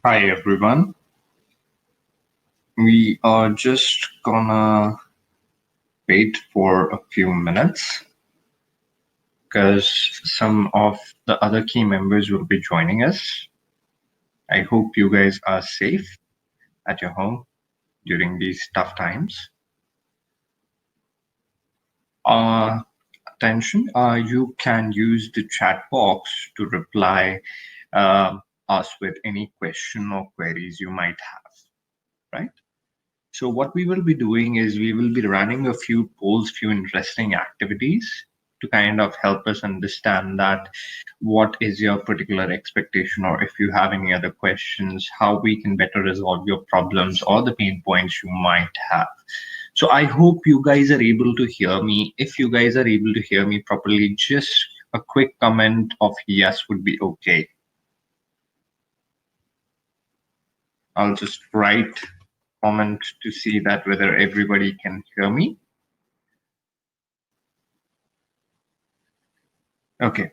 Hi everyone. We are just gonna wait for a few minutes because some of the other key members will be joining us. I hope you guys are safe at your home during these tough times. Uh, Attention, you can use the chat box to reply uh, us with any question or queries you might have, right? So what we will be doing is we will be running a few polls, few interesting activities to kind of help us understand that what is your particular expectation, or if you have any other questions, how we can better resolve your problems or the pain points you might have. So I hope you guys are able to hear me. If you guys are able to hear me properly, just a quick comment of yes would be okay. I'll just write comment to see that whether everybody can hear me. Okay.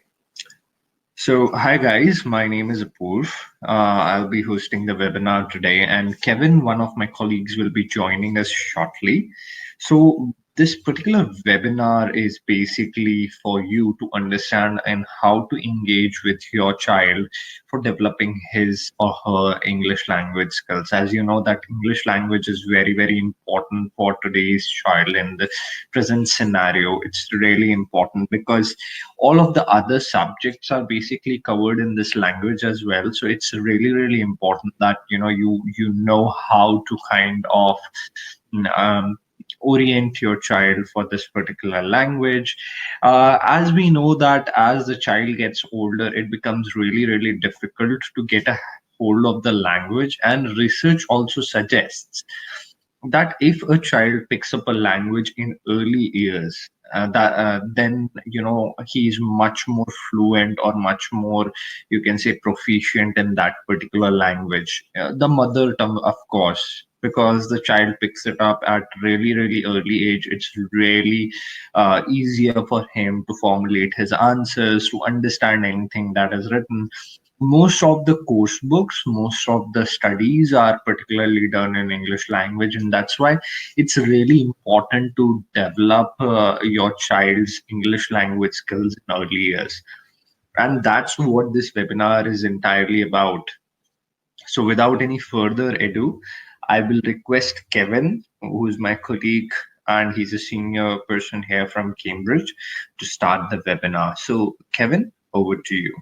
So, hi guys, my name is Apoorv. I'll be hosting the webinar today, and Kevin, one of my colleagues, will be joining us shortly. So, this particular webinar is basically for you to understand and how to engage with your child for developing his or her English language skills. As you know, that English language is very, very important for today's child in the present scenario. It's really important because all of the other subjects are basically covered in this language as well. So it's really, really important that you know how to kind of um, orient your child for this particular language. As we know that as the child gets older, it becomes really, really difficult to get a hold of the language, and research also suggests that if a child picks up a language in early years, that then he's much more fluent, or much more, you can say, proficient in that particular language, the mother tongue, of course, because the child picks it up at really, really early age. It's really easier for him to formulate his answers, to understand anything that is written. Most of the course books, most of the studies are particularly done in English language, and that's why it's really important to develop your child's English language skills in early years. And that's what this webinar is entirely about. So without any further ado, I will request Kevin, who is my colleague and he's a senior person here from Cambridge, to start the webinar. So Kevin, over to you.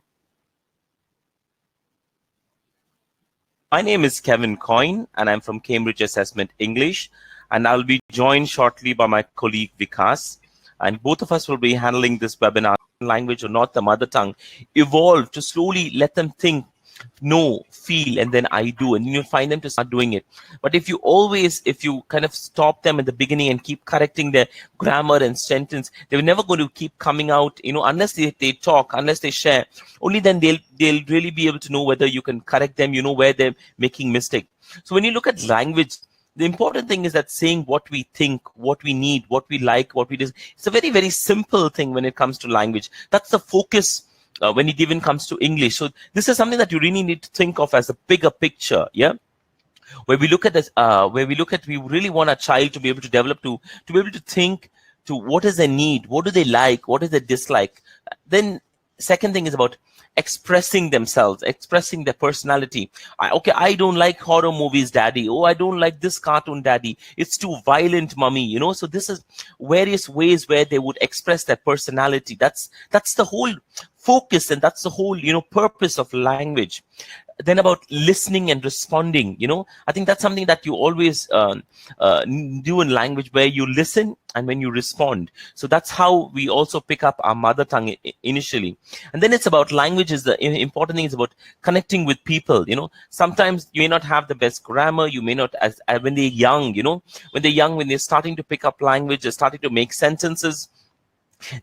My name is Kevin Coyne, and I'm from Cambridge Assessment English, and I'll be joined shortly by my colleague Vikas, and both of us will be handling this webinar. Language or not the mother tongue, evolve to slowly let them think, know, feel, and then I do, and you'll find them to start doing it. But if you kind of stop them at the beginning and keep correcting their grammar and sentence, they're never going to keep coming out, unless they talk, unless they share. Only then they'll really be able to know whether you can correct them, where they're making mistake. So when you look at language, the important thing is that saying what we think, what we need, what we like, what we do. It's a very, very simple thing when it comes to language. That's the focus when it even comes to English. So this is something that you really need to think of as a bigger picture. Yeah. Where we look at this, we really want a child to be able to develop, to be able to think to what is their need, what do they like, what is their dislike. Then second thing is about expressing themselves, expressing their personality. I don't like horror movies, daddy. Oh, I don't like this cartoon, daddy. It's too violent, mummy. So this is various ways where they would express their personality. That's the whole focus, and that's the whole purpose of language. Then about listening and responding, I think that's something that you always do in language, where you listen and when you respond. So that's how we also pick up our mother tongue initially. And then it's about language is the important thing is about connecting with people. Sometimes you may not have the best grammar, you may not, as when they're young, when they're starting to pick up language, they're starting to make sentences,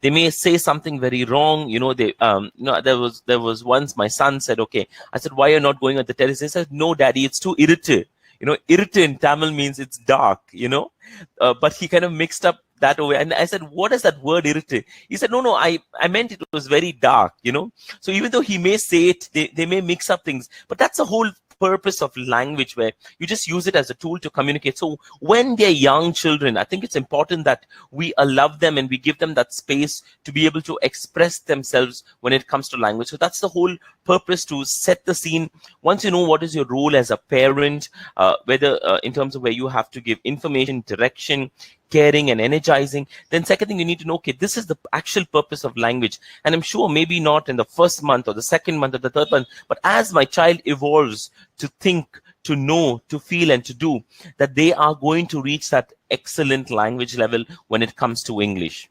they may say something very wrong. There was once my son said, okay, I said, why are you not going on the terrace? He said, no, daddy, it's too irritated. Irritated in Tamil means it's dark, but he kind of mixed up that away. And I said, what is that word irritated? He said, no, I meant it was very dark, So even though he may say it, they may mix up things, but that's the whole purpose of language, where you just use it as a tool to communicate. So when they're young children, I think it's important that we allow them and we give them that space to be able to express themselves when it comes to language. So that's the whole purpose, to set the scene. Once you know what is your role as a parent, whether in terms of where you have to give information, direction, caring and energizing, then second thing, you need to know, okay, this is the actual purpose of language. And I'm sure maybe not in the first month or the second month or the third month, but as my child evolves to think, to know, to feel and to do, that they are going to reach that excellent language level when it comes to English.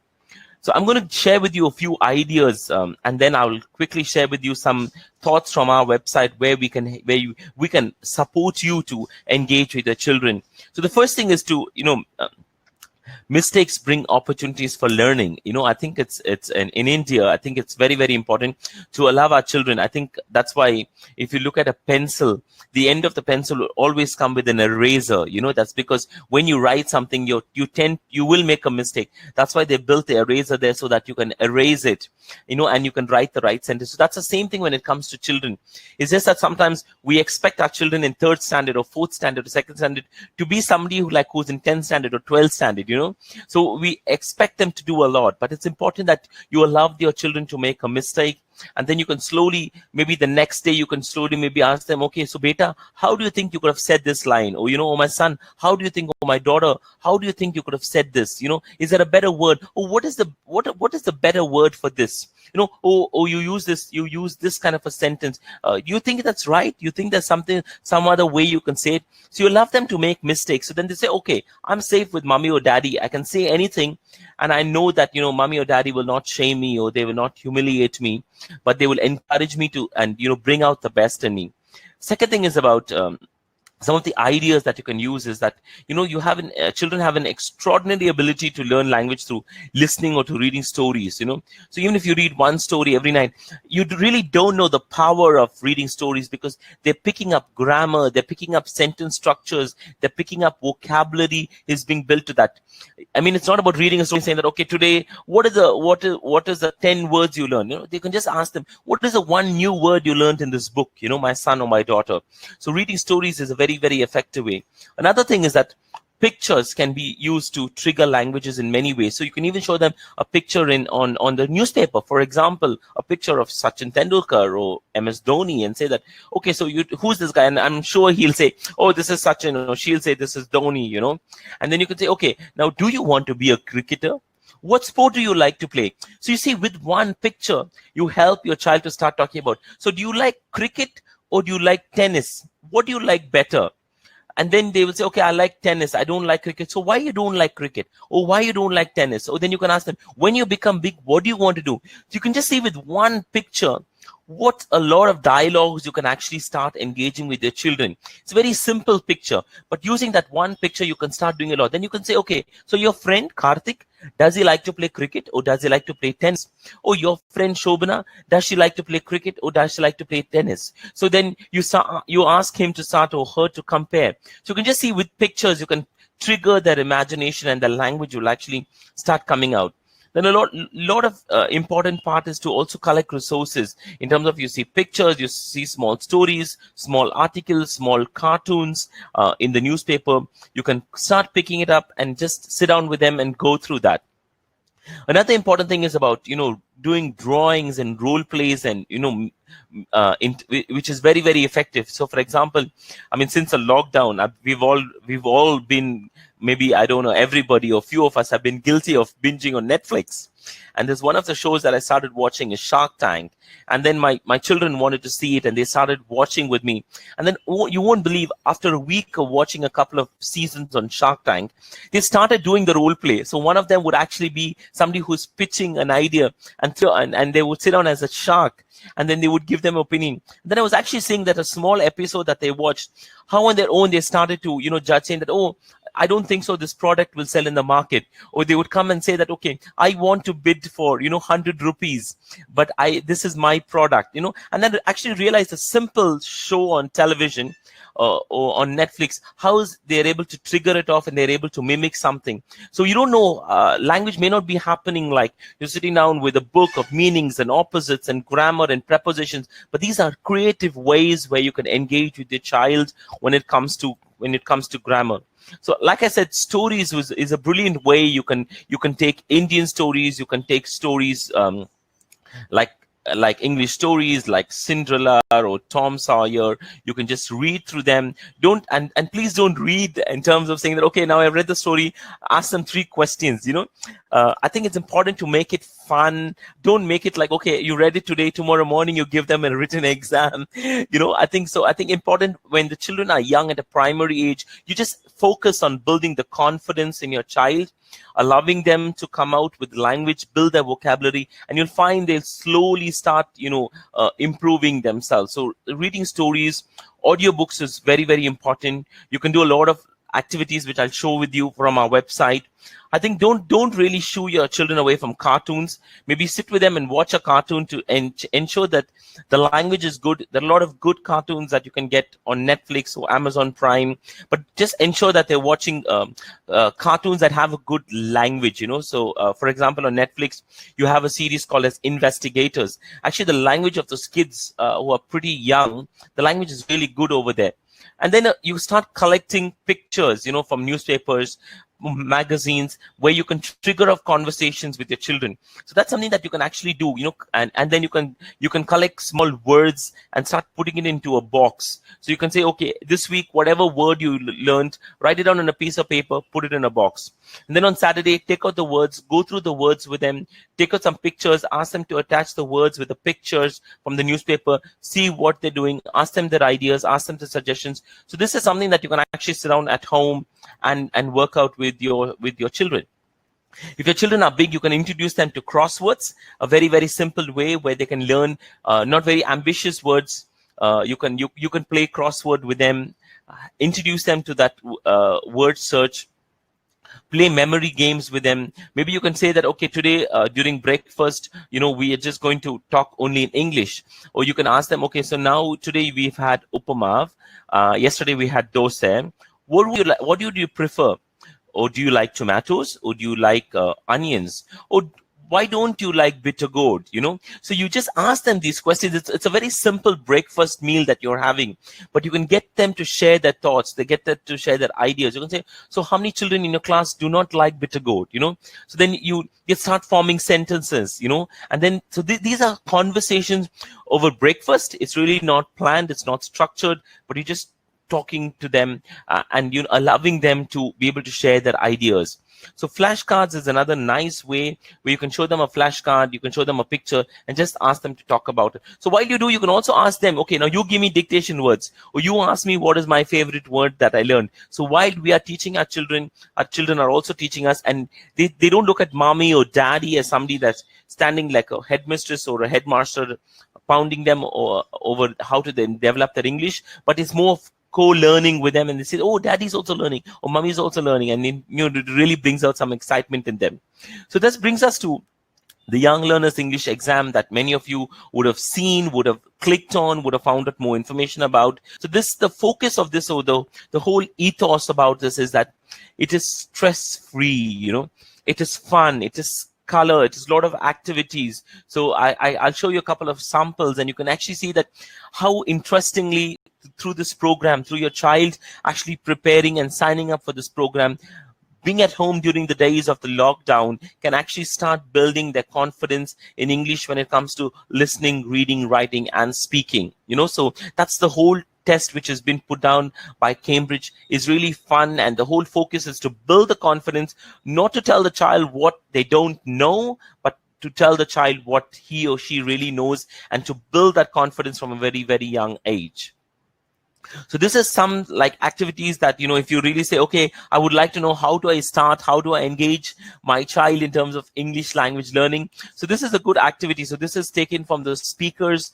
So I'm going to share with you a few ideas, and then I'll quickly share with you some thoughts from our website where we can support you to engage with the children. So the first thing is to, mistakes bring opportunities for learning. I think it's in India, I think it's very, very important to allow our children. I think that's why if you look at a pencil, the end of the pencil will always come with an eraser. That's because when you write something, you will make a mistake. That's why they built the eraser there, so that you can erase it, and you can write the right sentence. So that's the same thing when it comes to children. It's just that sometimes we expect our children in 3rd standard or 4th standard or 2nd standard to be somebody who's in 10th standard or 12th standard, So we expect them to do a lot, but it's important that you allow your children to make a mistake. And then you can slowly, maybe the next day, you can slowly maybe ask them, okay, so beta, how do you think you could have said this line? Or, oh, my son, how do you think, oh, my daughter, how do you think you could have said this? Is there a better word? Or what is the better word for this? You use this kind of a sentence. You think that's right? You think there's some other way you can say it? So you allow them to make mistakes. So then they say, okay, I'm safe with mommy or daddy. I can say anything. And I know that, mommy or daddy will not shame me, or they will not humiliate me, but they will encourage me to, and, bring out the best in me. Second thing is about some of the ideas that you can use is that, children have an extraordinary ability to learn language through listening or to reading stories, So even if you read one story every night, you really don't know the power of reading stories, because they're picking up grammar, they're picking up sentence structures, they're picking up vocabulary is being built to that. I mean, it's not about reading a story saying that, okay, today, what is the 10 words you learn? They can just ask them, what is the one new word you learned in this book, my son or my daughter? So reading stories is a very, very effective way. Another thing is that pictures can be used to trigger languages in many ways. So you can even show them a picture on the newspaper, for example, a picture of Sachin Tendulkar or MS Dhoni, and say that, okay, so who's this guy? And I'm sure he'll say, oh, this is Sachin, or she'll say this is Dhoni, And then you can say, okay, now do you want to be a cricketer? What sport do you like to play? So you see, with one picture, you help your child to start talking about, so do you like cricket or do you like tennis? What do you like better? And then they will say, okay, I like tennis, I don't like cricket. So why you don't like cricket? Or why you don't like tennis? Or then you can ask them, when you become big, what do you want to do? So you can just see with one picture what a lot of dialogues you can actually start engaging with your children. It's a very simple picture, but using that one picture, you can start doing a lot. Then you can say, okay, so your friend Karthik, does he like to play cricket or does he like to play tennis? Or your friend Shobana, does she like to play cricket or does she like to play tennis? So then you ask him to start, or her to compare. So you can just see with pictures, you can trigger their imagination, and the language will actually start coming out. Then a lot of important part is to also collect resources in terms of, you see pictures, you see small stories, small articles, small cartoons in the newspaper. You can start picking it up and just sit down with them and go through that. Another important thing is about, doing drawings and role plays, and, which is very, very effective. So for example, I mean, since the lockdown, we've all been, maybe, I don't know, everybody or few of us have been guilty of binging on Netflix. And there's one of the shows that I started watching is Shark Tank. And then my children wanted to see it, and they started watching with me. And then you won't believe, after a week of watching a couple of seasons on Shark Tank, they started doing the role play. So one of them would actually be somebody who's pitching an idea, and they would sit down as a shark, and then they would give them opinion. Then I was actually seeing that a small episode that they watched, how on their own they started to, judge, saying that, oh, I don't think so, this product will sell in the market. Or they would come and say that, okay, I want to bid for, 100 rupees, but this is my product, and then actually realize a simple show on television, or on Netflix, how is they're able to trigger it off and they're able to mimic something. So you don't know, language may not be happening like you're sitting down with a book of meanings and opposites and grammar and prepositions, but these are creative ways where you can engage with your child when it comes to grammar. So like I said, stories is a brilliant way. You can take Indian stories, you can take stories like English stories like Cinderella or Tom Sawyer. You can just read through them. And please don't read in terms of saying that, okay, now I've read the story, ask them 3 questions. I think it's important to make it fun. Don't make it like, okay, you read it today, tomorrow morning you give them a written exam. I think important when the children are young at a primary age, you just focus on building the confidence in your child, allowing them to come out with language, build their vocabulary, and you'll find they'll slowly start, improving themselves. So reading stories, audiobooks is very, very important. You can do a lot of activities which I'll show with you from our website. I think don't really shoo your children away from cartoons. Maybe sit with them and watch a cartoon to ensure that the language is good. There are a lot of good cartoons that you can get on Netflix or Amazon Prime, but just ensure that they're watching cartoons that have a good language. So for example, on Netflix you have a series called as Investigators. Actually, the language of those kids who are pretty young, the language is really good over there. And then you start collecting pictures, from newspapers, magazines, where you can trigger off conversations with your children. So that's something that you can actually do, and then you can collect small words and start putting it into a box. So you can say, okay, this week, whatever word you learned, write it down on a piece of paper, put it in a box. And then on Saturday, take out the words, go through the words with them, take out some pictures, ask them to attach the words with the pictures from the newspaper, see what they're doing, ask them their ideas, ask them the suggestions. So this is something that you can actually sit down at home and work out with your children. If your children are big, you can introduce them to crosswords, a very, very simple way where they can learn not very ambitious words. You can play crossword with them, introduce them to that word search, play memory games with them. Maybe you can say that, okay, today during breakfast, we are just going to talk only in English. Or you can ask them, okay, so now today we've had upama, yesterday we had dosa. What do you prefer? Or do you like tomatoes? Or do you like onions? Or why don't you like bitter gourd? So you just ask them these questions. It's a very simple breakfast meal that you're having, but you can get them to share their thoughts. They get them to share their ideas. You can say, so how many children in your class do not like bitter gourd? So then you start forming sentences, and then, so these are conversations over breakfast. It's really not planned. It's not structured, but you just talking to them and allowing them to be able to share their ideas. So flashcards is another nice way where you can show them a flashcard, you can show them a picture and just ask them to talk about it. So while you do, you can also ask them, okay, now you give me dictation words, or you ask me what is my favorite word that I learned. So while we are teaching our children are also teaching us, and they don't look at mommy or daddy as somebody that's standing like a headmistress or a headmaster pounding them over how to then develop their English, but it's more of co-learning with them, and they say, oh, daddy's also learning, or mommy's also learning, and it really brings out some excitement in them. So this brings us to the Young Learners English exam that many of you would have seen, would have clicked on, would have found out more information about. So the focus of this, or the whole ethos about this, is that it is stress-free, it is fun, it is color, it is a lot of activities. So I'll show you a couple of samples, and you can actually see that how interestingly through this program, through your child actually preparing and signing up for this program, being at home during the days of the lockdown, can actually start building their confidence in English when it comes to listening, reading, writing, and speaking. So that's the whole test which has been put down by Cambridge. Is really fun, and the whole focus is to build the confidence, not to tell the child what they don't know, but to tell the child what he or she really knows, and to build that confidence from a very, very young age. So this is some like activities that, if you really say, okay, I would like to know how do I start, how do I engage my child in terms of English language learning. So this is a good activity. So this is taken from the speakers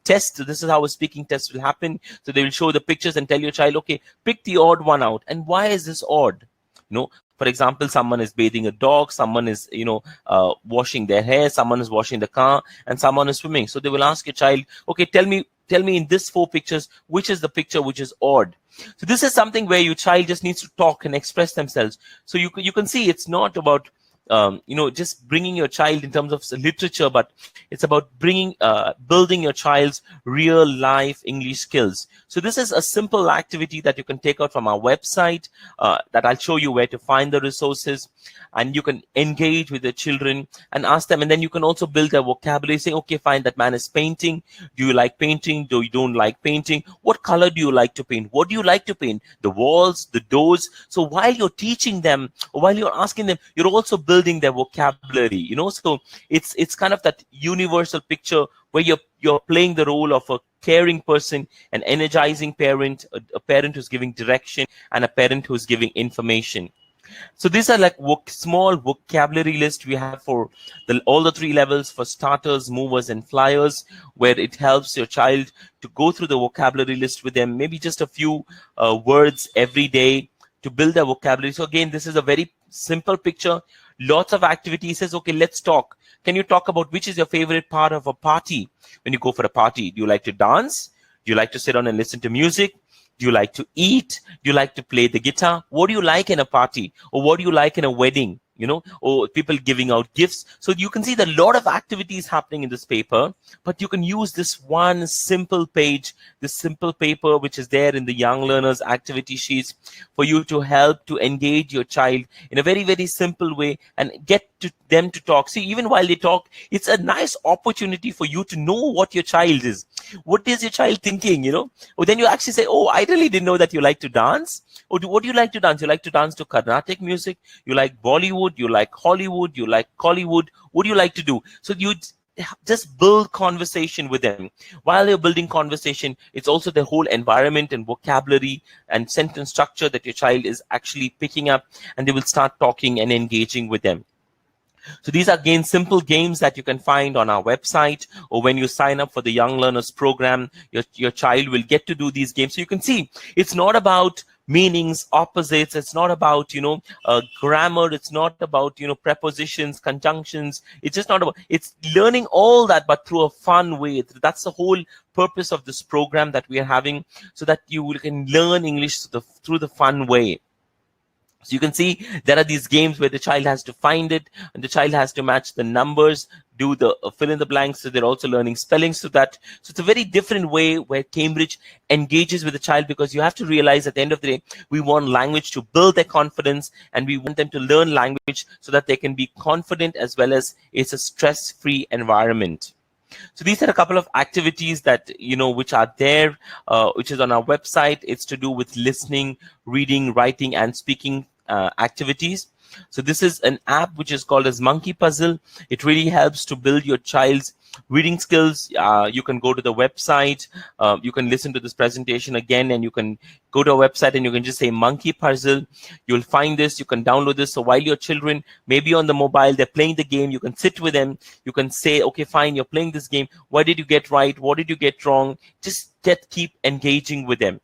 test. So this is how a speaking test will happen. So they will show the pictures and tell your child, okay, pick the odd one out. And why is this odd? For example, someone is bathing a dog, someone is, washing their hair, someone is washing the car, and someone is swimming. So they will ask your child, okay, tell me tell me in this 4 pictures, which is the picture which is odd. So this is something where your child just needs to talk and express themselves. So you can see it's not about just bringing your child in terms of literature, but it's about building your child's real life English skills. So this is a simple activity that you can take out from our website, that I'll show you where to find the resources, and you can engage with the children and ask them, and then you can also build their vocabulary, saying, okay, fine, that man is painting. Do you like painting? Do you don't like painting? What color do you like to paint? What do you like to paint? The walls, the doors. So while you're teaching them, or while you're asking them, you're also building their vocabulary, so it's kind of that universal picture where you're playing the role of a caring person, an energizing parent, a parent who's giving direction, and a parent who's giving information. So these are like small vocabulary list we have for all the 3 levels, for starters, movers, and flyers, where it helps your child to go through the vocabulary list with them, maybe just a few words every day to build their vocabulary. So again, this is a very simple picture. Lots of activities. Says, okay, let's talk. Can you talk about which is your favorite part of a party? When you go for a party, do you like to dance? Do you like to sit down and listen to music? Do you like to eat? Do you like to play the guitar? What do you like in a party? Or what do you like in a wedding? Or people giving out gifts. So you can see that a lot of activities happening in this paper, but you can use this one simple page, this simple paper, which is there in the Young Learners activity sheets, for you to help to engage your child in a very, very simple way and get them to talk. See, even while they talk, it's a nice opportunity for you to know what your child is. What is your child thinking, Or then you actually say, oh, I really didn't know that you like to dance. Or what do you like to dance? You like to dance to Carnatic music? You like Bollywood? You like Hollywood? You like Collywood? What do you like to do? So you just build conversation with them. While you're building conversation, it's also the whole environment and vocabulary and sentence structure that your child is actually picking up, and they will start talking and engaging with them. So these are, again, simple games that you can find on our website, or when you sign up for the Young Learners program, your child will get to do these games. So you can see it's not about meanings, opposites. It's not about, grammar. It's not about, prepositions, conjunctions. It's just not about, it's learning all that, but through a fun way. That's the whole purpose of this program that we are having, so that you can learn English through the fun way. So you can see there are these games where the child has to find it, and the child has to match the numbers, do the fill in the blanks. So they're also learning spellings to that. So it's a very different way where Cambridge engages with the child, because you have to realize at the end of the day, we want language to build their confidence, and we want them to learn language so that they can be confident, as well as it's a stress-free environment. So these are a couple of activities that, which are there, which is on our website. It's to do with listening, reading, writing, and speaking activities. So this is an app which is called as Monkey Puzzle. It really helps to build your child's reading skills. You can go to the website, you can listen to this presentation again, and you can go to our website and you can just say Monkey Puzzle. You'll find this, you can download this. So while your children may be on the mobile, they're playing the game, you can sit with them, you can say, okay, fine, you're playing this game. What did you get right? What did you get wrong? Just keep engaging with them.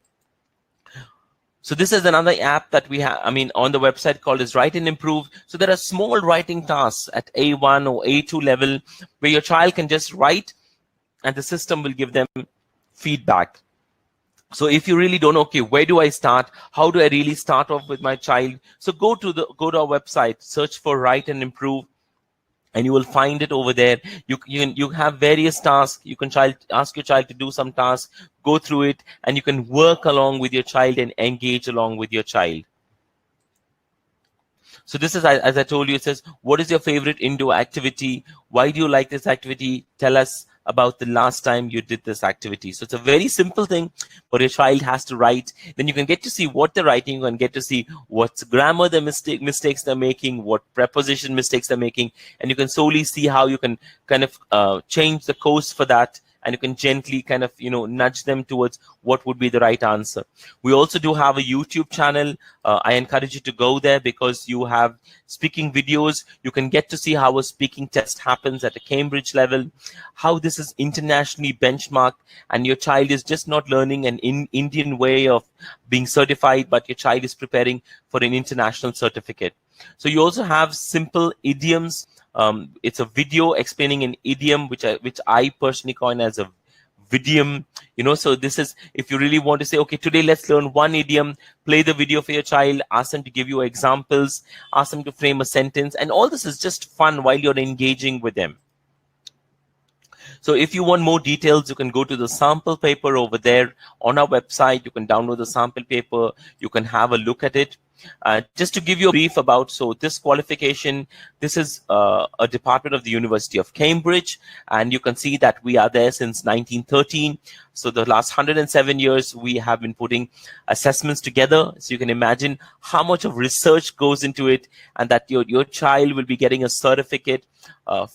So this is another app that we have, on the website, called as Write and Improve. So there are small writing tasks at A1 or A2 level where your child can just write and the system will give them feedback. So if you really don't know, okay, where do I start? How do I really start off with my child? So go to our website, search for Write and Improve, and you will find it over there. You have various tasks. You can ask your child to do some tasks, go through it, and you can work along with your child and engage along with your child. So this is, as I told you, it says, what is your favorite indoor activity? Why do you like this activity? Tell us about the last time you did this activity. So it's a very simple thing, but your child has to write. Then you can get to see what they're writing. You can get to see what's grammar mistakes they're making, what preposition mistakes they're making, and you can solely see how you can kind of change the course for that, and you can gently kind of, nudge them towards what would be the right answer. We also do have a YouTube channel. I encourage you to go there, because you have speaking videos. You can get to see how a speaking test happens at a Cambridge level, how this is internationally benchmarked, and your child is just not learning an Indian way of being certified, but your child is preparing for an international certificate. So you also have simple idioms. It's a video explaining an idiom, which I personally coin as a Vidium, so this is, if you really want to say, okay, today let's learn one idiom, play the video for your child, ask them to give you examples, ask them to frame a sentence, and all this is just fun while you're engaging with them. So if you want more details, you can go to the sample paper over there on our website. You can download the sample paper. You can have a look at it. Just to give you a brief about, so this qualification, this is a department of the University of Cambridge, and you can see that we are there since 1913. So the last 107 years, we have been putting assessments together. So you can imagine how much of research goes into it, and that your child will be getting a certificate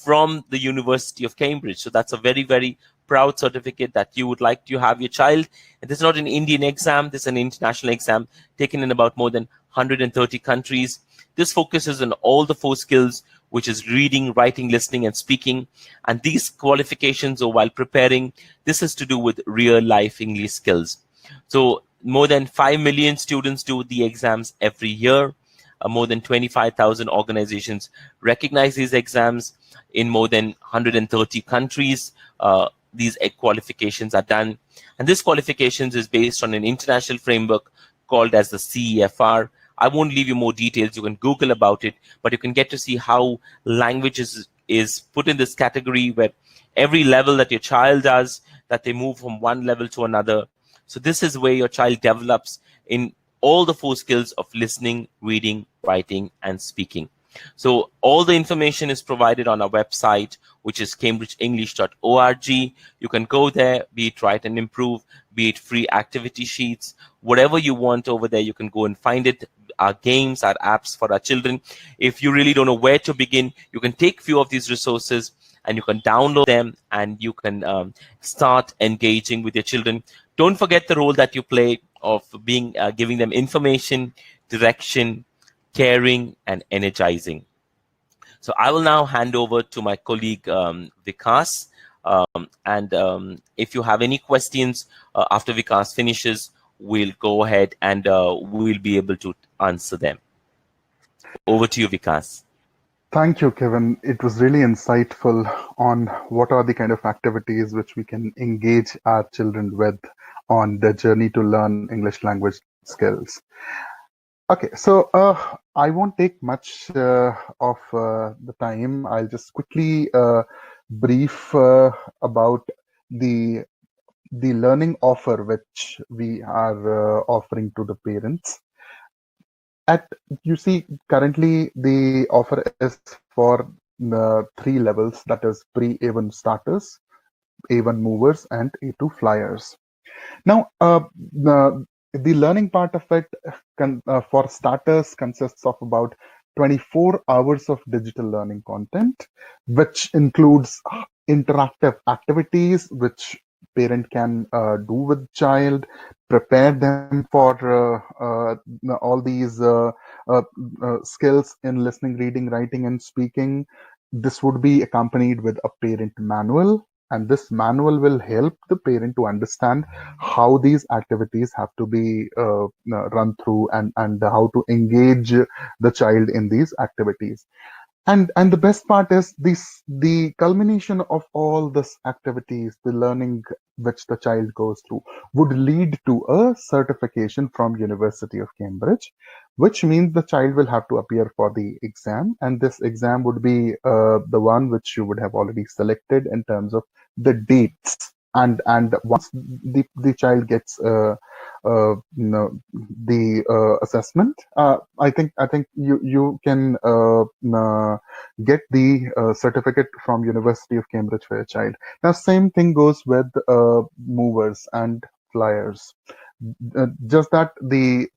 from the University of Cambridge. So that's a very, very proud certificate that you would like to have your child. And this is not an Indian exam, this is an international exam taken in about more than 130 countries. This focuses on all the 4 skills, which is reading, writing, listening, and speaking. And these qualifications, or while preparing, this is to do with real life English skills. So more than 5 million students do the exams every year. More than 25,000 organizations recognize these exams in more than 130 countries. These qualifications are done, and this qualifications is based on an international framework called as the CEFR. I won't leave you more details, you can Google about it, but you can get to see how languages is put in this category, where every level that your child does, that they move from one level to another. So this is where your child develops in all the 4 skills of listening, reading, writing, and speaking. So all the information is provided on our website, which is cambridgeenglish.org. You can go there, be it Write and Improve, be it free activity sheets, whatever you want over there, you can go and find it. Our games, our apps for our children. If you really don't know where to begin, you can take few of these resources and you can download them, and you can start engaging with your children. Don't forget the role that you play of being giving them information, direction, caring, and energizing. So I will now hand over to my colleague Vikas, and if you have any questions after Vikas finishes, we'll go ahead and we'll be able to answer them. Over to you, Vikas. Thank you, Kevin. It was really insightful on what are the kind of activities which we can engage our children with on their journey to learn English language skills. Okay, so I won't take much of the time. I'll just quickly brief about the learning offer which we are offering to the parents. You see, currently the offer is for the 3 levels, that is pre-A1 starters, A1 movers, and A2 flyers. Now, the learning part of it for starters consists of about 24 hours of digital learning content, which includes interactive activities which parent can do with child, prepare them for all these skills in listening, reading, writing, and speaking. This would be accompanied with a parent manual, and this manual will help the parent to understand how these activities have to be run through, and how to engage the child in these activities. And the best part is the culmination of all this activities, the learning which the child goes through, would lead to a certification from University of Cambridge, which means the child will have to appear for the exam, and this exam would be the one which you would have already selected in terms of the dates. And once the child gets the assessment, I think you can get the certificate from University of Cambridge for your child. Now, same thing goes with movers and flyers. Just that the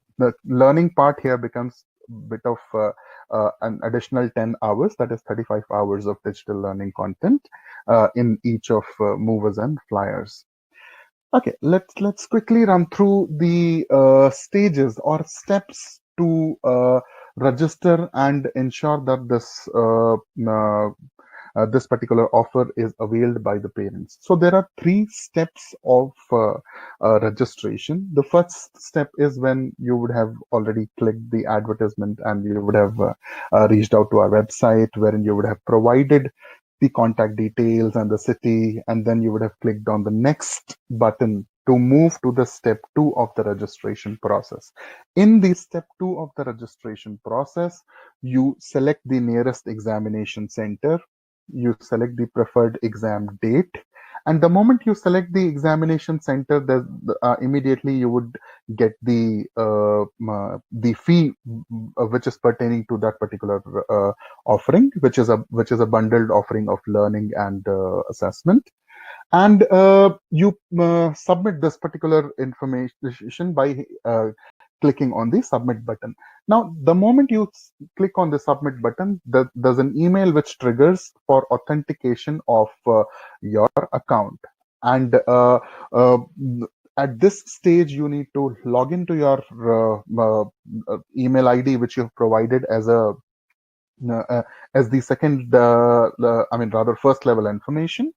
learning part here becomes a bit of an additional 10 hours, that is 35 hours of digital learning content in each of movers and flyers. Okay, let's quickly run through the stages or steps to register and ensure that this particular offer is availed by the parents. So there are 3 steps of registration. The first step is when you would have already clicked the advertisement and you would have reached out to our website, wherein you would have provided the contact details and the city, and then you would have clicked on the next button to move to the step 2 of the registration process. In the step 2 of the registration process, you select the nearest examination center, you select the preferred exam date, and the moment you select the examination center, immediately you would get the fee which is pertaining to that particular offering, which is a bundled offering of learning and assessment. And you submit this particular information by clicking on the submit button. Now, the moment you click on the submit button, there's an email which triggers for authentication of your account. And at this stage, you need to log into your email ID, which you've provided as the second, first level information,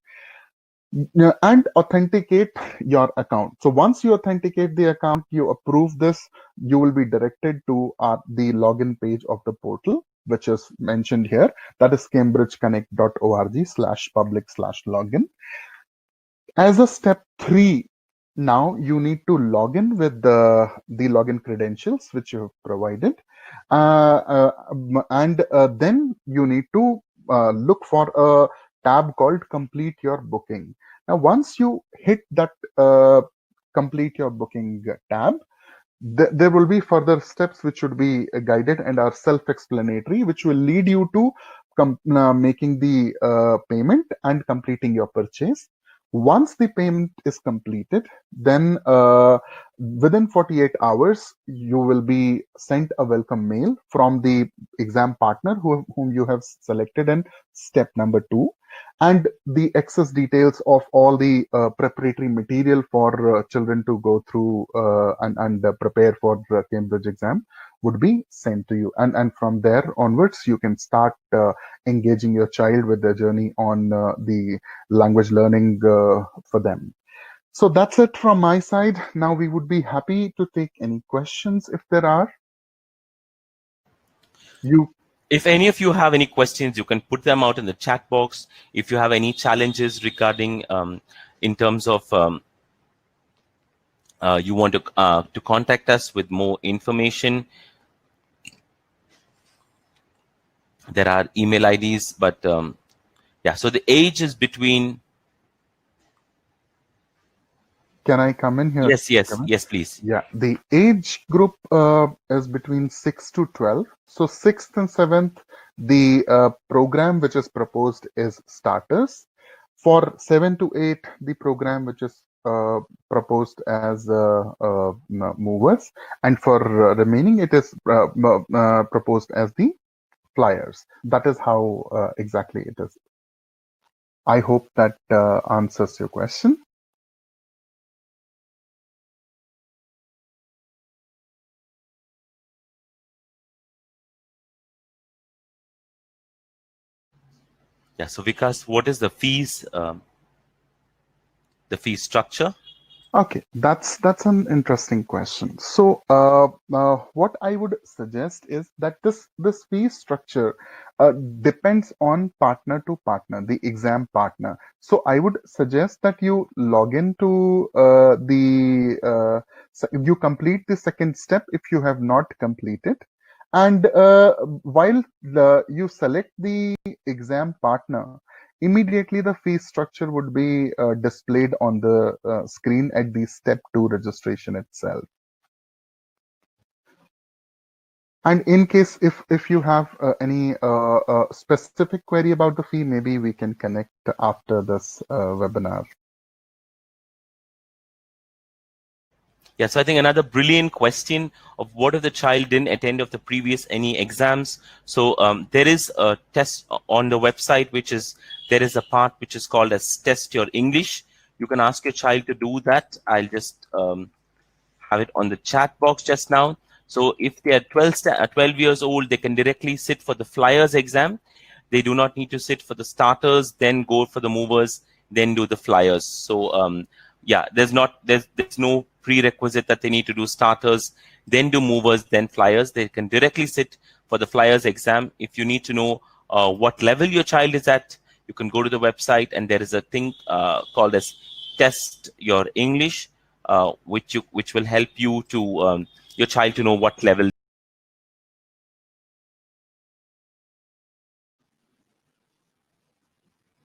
and authenticate your account. So once you authenticate the account, you approve this, you will be directed to the login page of the portal, which is mentioned here. That is cambridgeconnect.org/public/login. As a step 3, now you need to log in with the login credentials which you have provided, and then you need to look for a tab called complete your booking. Now, once you hit that complete your booking tab, there will be further steps which should be guided and are self-explanatory, which will lead you to making the payment and completing your purchase. Once the payment is completed, then within 48 hours, you will be sent a welcome mail from the exam partner whom you have selected in step number 2. And the access details of all the preparatory material for children to go through and prepare for the Cambridge exam would be sent to you. And from there onwards, you can start engaging your child with their journey on the language learning for them. So that's it from my side. Now we would be happy to take any questions if there are. If any of you have any questions, you can put them out in the chat box. If you have any challenges regarding in terms of you want to contact us with more information, there are email IDs, but yeah, so the age is between. Can I come in here? Yes, please. Yeah, the age group is between 6 to 12. So 6th and 7th, the program which is proposed is starters. For 7 to 8, the program which is proposed as movers. And for remaining, it is proposed as the flyers. That is how exactly it is. I hope that answers your question. Yeah, so Vikas, what is the fees structure? Okay, that's an interesting question. So what I would suggest is that this fee structure depends on partner to partner, the exam partner. So I would suggest that you log into you complete the second step if you have not completed. And while you select the exam partner, immediately the fee structure would be displayed on the screen at the step 2 registration itself. And in case if you have any specific query about the fee, maybe we can connect after this webinar. Yeah, so I think another brilliant question of what if the child didn't attend of the previous any exams. So there is a test on the website, there is a part which is called as Test Your English. You can ask your child to do that. I'll just have it on the chat box just now. So if they are 12 years old, they can directly sit for the flyers exam. They do not need to sit for the starters, then go for the movers, then do the flyers. So yeah, there's no prerequisite that they need to do starters, then do movers, then flyers. They can directly sit for the flyers exam. If you need to know what level your child is at, you can go to the website, and there is a thing called as Test Your English, which will help you to your child to know what level.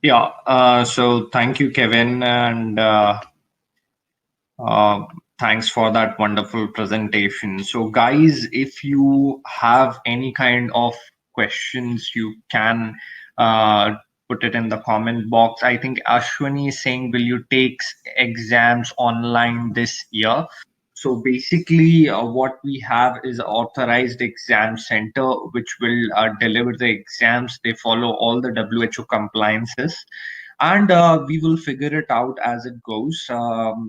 Yeah. So thank you, Kevin, and thanks for that wonderful presentation. So, guys, if you have any kind of questions, you can put it in the comment box. I think Ashwini is saying, will you take exams online this year? So basically, what we have is authorized exam center, which will deliver the exams. They follow all the WHO compliances, and we will figure it out as it goes.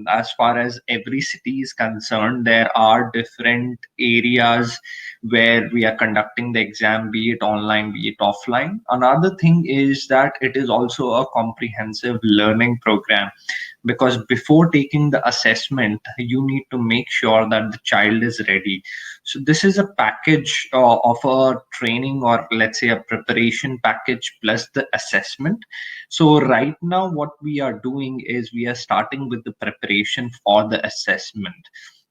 As far as every city is concerned, there are different areas where we are conducting the exam, be it online, be it offline. Another thing is that it is also a comprehensive learning program, because before taking the assessment, you need to make sure that the child is ready. So this is a package of a training, or let's say a preparation package plus the assessment. So right now what we are doing is we are starting with the preparation for the assessment,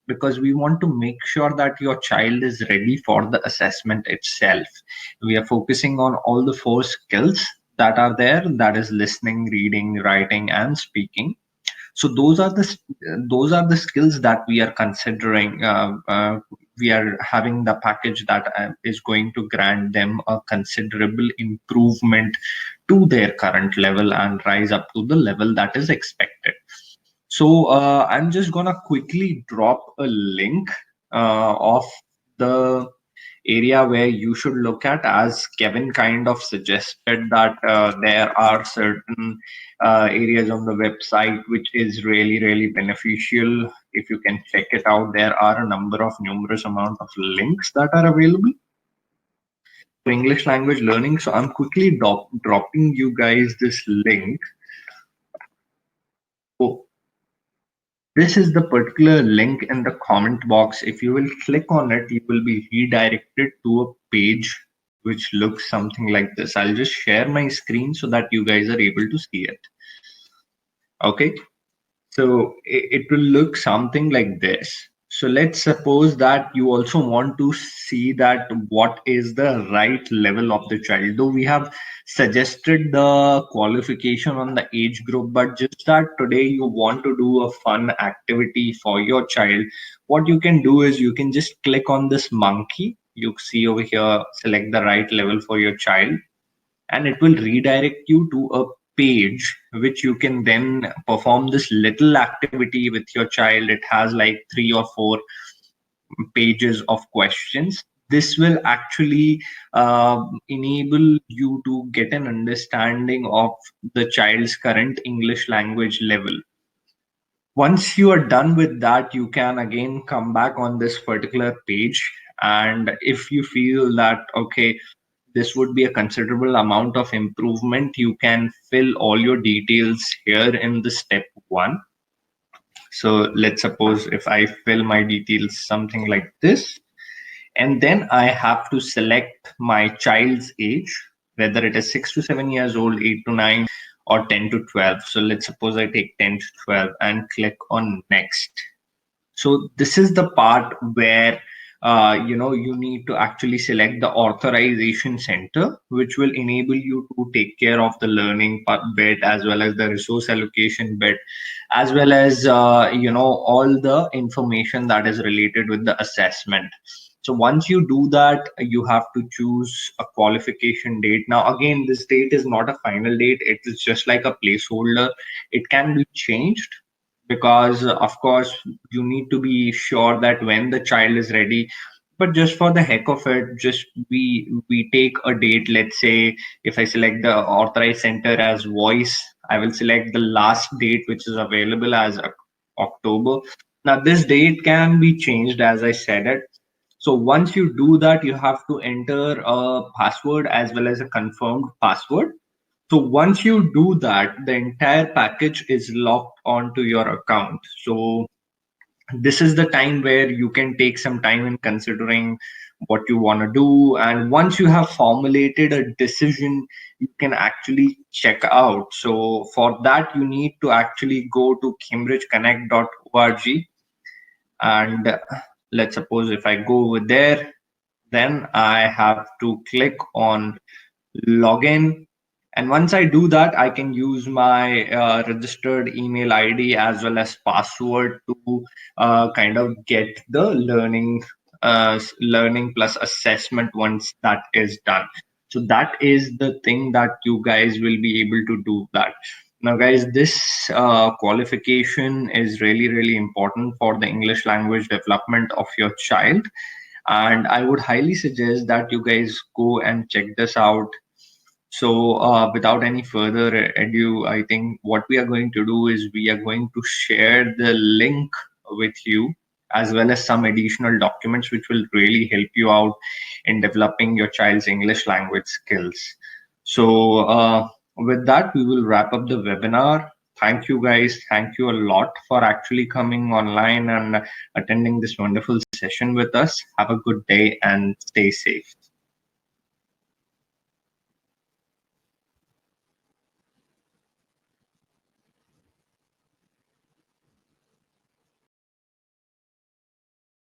because we want to make sure that your child is ready for the assessment itself. We are focusing on all the four skills that are there, that is listening, reading, writing, and speaking. So those are the skills that we are considering. We are having the package that is going to grant them a considerable improvement to their current level and rise up to the level that is expected. So I'm just gonna quickly drop a link of the area where you should look at, as Kevin kind of suggested that there are certain areas on the website which is really, really beneficial. If you can check it out, there are a numerous amount of links that are available for English language learning. So I'm quickly dropping you guys this link. So this is the particular link in the comment box. If you will click on it, you will be redirected to a page which looks something like this. I'll just share my screen so that you guys are able to see it. Okay, so it will look something like this. So let's suppose that you also want to see that what is the right level of the child. Though we have suggested the qualification on the age group, but just that today you want to do a fun activity for your child, what you can do is you can just click on this monkey. You see over here, select the right level for your child, and it will redirect you to a page which you can then perform this little activity with your child. It has like 3 or 4 pages of questions. This will actually enable you to get an understanding of the child's current English language level. Once you are done with that, you can again come back on this particular page, and if you feel that okay, this would be a considerable amount of improvement, you can fill all your details here in the step 1. So let's suppose if I fill my details something like this, and then I have to select my child's age, whether it is 6 to 7 years old, 8 to 9, or 10 to 12. So let's suppose I take 10 to 12 and click on next. So this is the part where you need to actually select the authorization center, which will enable you to take care of the learning part bit, as well as the resource allocation bit, as well as all the information that is related with the assessment. So once you do that, you have to choose a qualification date. Now again, this date is not a final date, it is just like a placeholder. It can be changed, because of course you need to be sure that when the child is ready. But just for the heck of it, just we take a date. Let's say if I select the authorized center as voice, I will select the last date which is available as October. Now this date can be changed, as I said it. So once you do that, you have to enter a password as well as a confirmed password. So once you do that, the entire package is locked onto your account. So this is the time where you can take some time in considering what you want to do. And once you have formulated a decision, you can actually check out. So for that, you need to actually go to cambridgeconnect.org. And let's suppose if I go over there, then I have to click on login. And once I do that, I can use my registered email ID as well as password to kind of get the learning plus assessment once that is done. So that is the thing that you guys will be able to do that. Now, guys, this qualification is really, really important for the English language development of your child. And I would highly suggest that you guys go and check this out. So without any further ado, I think what we are going to do is we are going to share the link with you, as well as some additional documents which will really help you out in developing your child's English language skills. So with that, we will wrap up the webinar. Thank you guys. Thank you a lot for actually coming online and attending this wonderful session with us. Have a good day and stay safe.